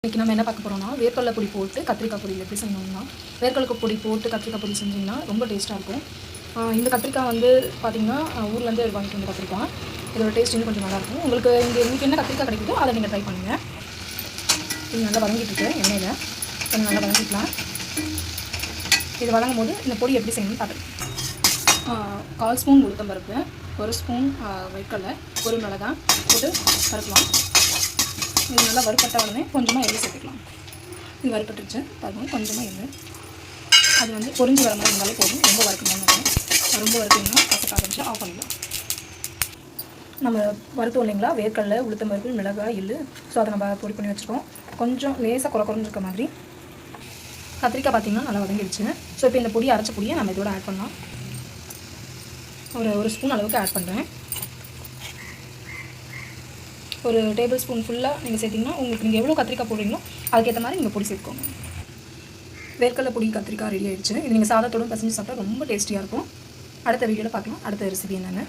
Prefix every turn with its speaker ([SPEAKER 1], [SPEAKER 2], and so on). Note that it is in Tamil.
[SPEAKER 1] இன்றைக்கி நம்ம என்ன பார்க்க போகிறோம்னா வேர்க்கடலை பொடி போட்டு கத்திரிக்காய் பொரியல் எப்படி செய்யணும்னா வேர்க்கடலை பொடி போட்டு கத்திரிக்காய் பொடி செஞ்சிங்கன்னா ரொம்ப டேஸ்ட்டாக இருக்கும். இந்த கத்திரிக்காய் வந்து பார்த்திங்கன்னா ஊர்லேருந்தே வாங்கிட்டு வந்து கத்திரிக்காய் இதோட டேஸ்ட் இன்னும் கொஞ்சம் நல்லாயிருக்கும். உங்களுக்கு இன்றைக்கி என்ன கத்திரிக்காய் கிடைக்குதோ அதை நீங்கள் ட்ரை பண்ணுங்கள். இது நல்லா வதங்கிட்டுருக்கு எண்ணெயில் கொஞ்சம் நல்லா வதங்கிக்கலாம். இது வதங்கும் போது இந்த பொடி எப்படி செய்யணும்னு பார்த்துக்கலாம். 1/4 ஸ்பூன் உளுத்தம்பருப்பு, 1 ஸ்பூன் வேர்க்கடலை, 1 மிளகாய் போட்டு வறுக்கலாம். இது நல்லா வறுப்பட்ட உடனே கொஞ்சமாக எண்ணெய் சேர்த்துக்கலாம். இது வறுப்பட்டுருச்சு பாருங்கள், கொஞ்சமாக எண்ணெய் அது வந்து பொரிஞ்சு வர மாதிரி இருந்தாலே போதும். ரொம்ப வறுக்கணும்னு ரொம்ப வறுத்திங்கன்னா கசக்க ஆரம்பிச்சு ஆஃப் பண்ணிடலாம். நம்ம வறுத்தோம் இல்லைங்களா வேர்க்கடலை, உளுத்தம்பருப்பு, மிளகாய், எள்ளு. ஸோ அதை நம்ம பொடி பண்ணி வச்சுருக்கோம். கொஞ்சம் லேசாக குறைஞ்சு இருக்க மாதிரி கத்திரிக்காய் பார்த்திங்கன்னா நல்லா வதங்கிடுச்சு. ஸோ இப்போ இந்த பொடி அரைச்ச பொடியை நம்ம இதோட ஆட் பண்ணலாம். ஒரு ஸ்பூன் அளவுக்கு ஆட் பண்ணுறேன். ஒரு டேபிள் ஸ்பூன் ஃபுல்லாக நீங்கள் சேர்த்திங்கன்னா உங்களுக்கு நீங்கள் எவ்வளோ கத்திரிக்காய் போடுறீங்களோ அதுக்கேற்ற மாதிரி நீங்கள் பொடி சேர்த்துக்கோங்க. வேர்க்கடலை பொடி கத்திரிக்காய் ரெடி ஆகிடுச்சு. இது நீங்கள் சாதத்தோடு பசஞ்சு சாப்பிட்டா ரொம்ப டேஸ்டியாக இருக்கும். அடுத்த வீடியோவில் பார்க்கலாம் அடுத்த ரெசிபி என்னென்னு.